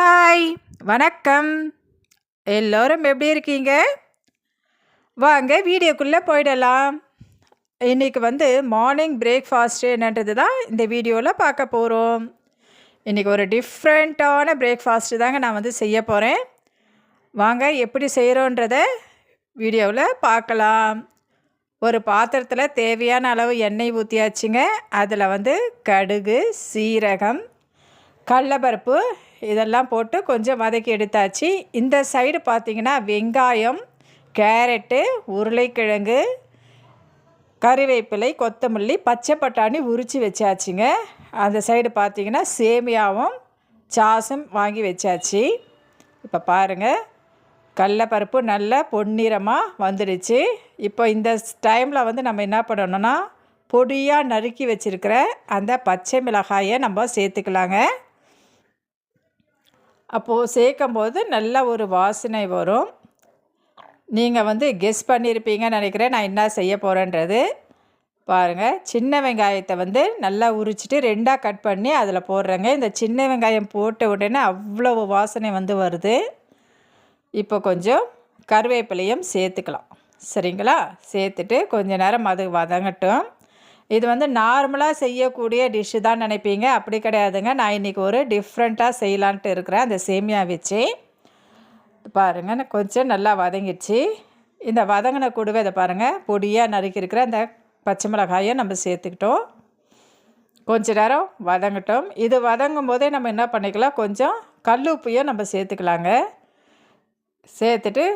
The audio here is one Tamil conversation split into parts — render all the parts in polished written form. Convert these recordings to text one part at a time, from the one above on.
ஹாய், வணக்கம். எல்லோரும் எப்படி இருக்கீங்க? வாங்க வீடியோக்குள்ளே போயிடலாம். இன்றைக்கி மார்னிங் பிரேக்ஃபாஸ்ட்டு என்னன்றது தான் இந்த வீடியோவில் பார்க்க போகிறோம். இன்றைக்கி ஒரு டிஃப்ரெண்ட்டான பிரேக்ஃபாஸ்ட்டு தாங்க நான் செய்ய போகிறேன். வாங்க எப்படி செய்கிறோன்றத வீடியோவில் பார்க்கலாம். ஒரு பாத்திரத்தில் தேவையான அளவு எண்ணெய் ஊற்றியாச்சுங்க. அதில் கடுகு, சீரகம், கடலைப்பருப்பு இதெல்லாம் போட்டு கொஞ்சம் வதக்கி எடுத்தாச்சு. இந்த சைடு பார்த்திங்கன்னா வெங்காயம், கேரட்டு, உருளைக்கிழங்கு, கறிவேப்பிலை, கொத்தமல்லி, பச்சை பட்டாணி உரித்து வச்சாச்சுங்க. அந்த சைடு பார்த்திங்கன்னா சேமியாவும் சாஸும் வாங்கி வச்சாச்சு. இப்போ பாருங்கள், கடலைப்பருப்பு நல்லா பொன்னிறமாக வந்துடுச்சு. இப்போ இந்த டைமில் நம்ம என்ன பண்ணணும்னா, பொடியாக நறுக்கி வச்சுருக்கிற அந்த பச்சை மிளகாயை நம்ம சேர்த்துக்கலாங்க. அப்போது சேர்க்கும்போது நல்ல ஒரு வாசனை வரும். நீங்கள் கெஸ் பண்ணியிருப்பீங்கன்னு நினைக்கிறேன் நான் என்ன செய்ய போகிறேன்றது. பாருங்கள், சின்ன வெங்காயத்தை நல்லா உரிச்சிட்டு ரெண்டாக கட் பண்ணி அதில் போடுறேங்க. இந்த சின்ன வெங்காயம் போட்ட உடனே அவ்வளோ வாசனை வருது. இப்போ கொஞ்சம் கருவேப்பிலையும் சேர்த்துக்கலாம், சரிங்களா? சேர்த்துட்டு கொஞ்சம் நேரம் அது வதங்கட்டும். இது நார்மலாக செய்யக்கூடிய டிஷ்ஷு தான் நினைப்பீங்க. அப்படி கிடையாதுங்க. நான் இன்றைக்கி ஒரு டிஃப்ரெண்ட்டாக செய்யலான்ட்டு இருக்கிறேன். அந்த சேமியா வச்சு பாருங்கள், கொஞ்சம் நல்லா வதங்கிடுச்சு. இந்த வதங்கின கூடவே இதை பாருங்கள், பொடியாக நறுக்கியிருக்கிற அந்த பச்சை மிளகாயை நம்ம சேர்த்துக்கிட்டோம். கொஞ்ச நேரம் வதங்கட்டும். இது வதங்கும் போதே நம்ம என்ன பண்ணிக்கலாம், கொஞ்சம் கல் உப்பையும் நம்ம சேர்த்துக்கலாங்க. சேர்த்துட்டு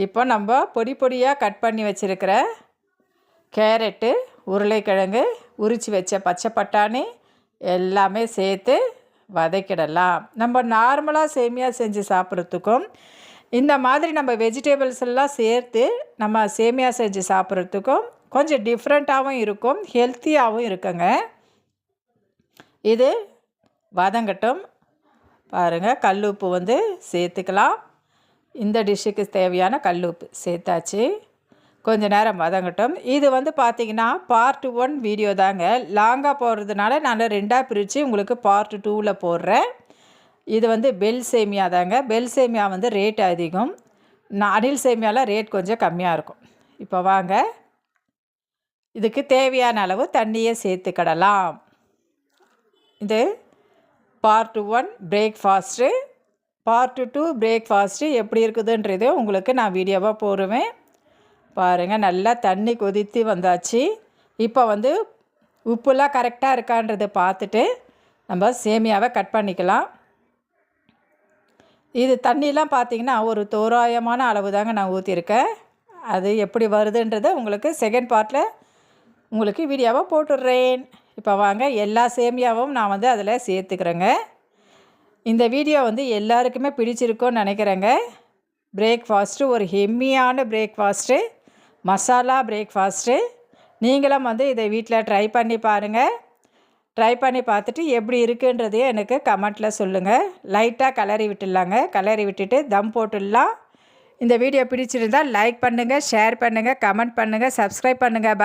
இப்போ நம்ம பொடி பொடியாக கட் பண்ணி வச்சுருக்கிற கேரட்டு, உருளைக்கிழங்கு, உரித்து வச்ச பச்சை பட்டாணி எல்லாமே சேர்த்து வதக்கிடலாம். நம்ம நார்மலாக சேமியா செஞ்சு சாப்பிட்றதுக்கும் இந்த மாதிரி நம்ம வெஜிடபிள்ஸ் எல்லாம் சேர்த்து நம்ம சேமியா செஞ்சு சாப்பிட்றதுக்கும் கொஞ்சம் டிஃப்ரெண்ட்டாகவும் இருக்கும், ஹெல்த்தியாகவும் இருக்குங்க. இது வதங்கட்டும். பாருங்கள், கல் உப்பு சேர்த்துக்கலாம். இந்த டிஷ்ஷுக்கு தேவையான கல் உப்பு சேர்த்தாச்சு. கொஞ்சம் நேரம் வதங்கட்டும். இது பார்த்திங்கன்னா பார்ட் 1 வீடியோ தாங்க. லாங்காக போடுறதுனால நான் ரெண்டாக பிரித்து உங்களுக்கு பார்ட் 2வில் போடுறேன். இது பெல் சேமியா தாங்க. பெல் சேமியா ரேட் அதிகம். அணில் சேமியாவில் ரேட் கொஞ்சம் கம்மியாக இருக்கும். இப்போ வாங்க, இதுக்கு தேவையான அளவு தண்ணியை சேர்த்துக்கிடலாம். இது பார்ட் 1 பிரேக்ஃபாஸ்ட்டு. பார்ட் 2 பிரேக்ஃபாஸ்ட்டு எப்படி இருக்குதுன்றது உங்களுக்கு நான் வீடியோவாக போடுவேன். பாருங்கள், நல்லா தண்ணி கொதித்து வந்தாச்சு. இப்போ உப்புலாம் கரெக்டாக இருக்கான்றதை பார்த்துட்டு நம்ம சேமியாவை கட் பண்ணிக்கலாம். இது தண்ணிலாம் பார்த்திங்கன்னா ஒரு தோராயமான அளவு தாங்க நான் ஊற்றிருக்கேன். அது எப்படி வருதுன்றதை உங்களுக்கு செகண்ட் பார்ட்டில் உங்களுக்கு வீடியோவாக போட்டுடுறேன். இப்போ வாங்க, எல்லா சேமியாவும் நான் அதில் சேர்த்துக்கிறேங்க. இந்த வீடியோ எல்லாருக்குமே பிடிச்சிருக்கோன்னு நினைக்கிறேங்க. பிரேக்ஃபாஸ்ட்டு ஒரு ஹெம்மியான பிரேக்ஃபாஸ்ட்டு, மசாலா பிரேக்ஃபாஸ்ட்டு. நீங்களும் இதை வீட்டில் ட்ரை பண்ணி பாருங்கள். ட்ரை பண்ணி பார்த்துட்டு எப்படி இருக்குன்றதையும் எனக்கு கமெண்ட்டில் சொல்லுங்கள். லைட்டாக கிளறி விட்டுடலாங்க. கிளறி விட்டுட்டு தம் போட்டுடலாம். இந்த வீடியோ பிடிச்சிருந்தால் லைக் பண்ணுங்கள், ஷேர் பண்ணுங்கள், கமெண்ட் பண்ணுங்கள், சப்ஸ்கிரைப் பண்ணுங்கள்.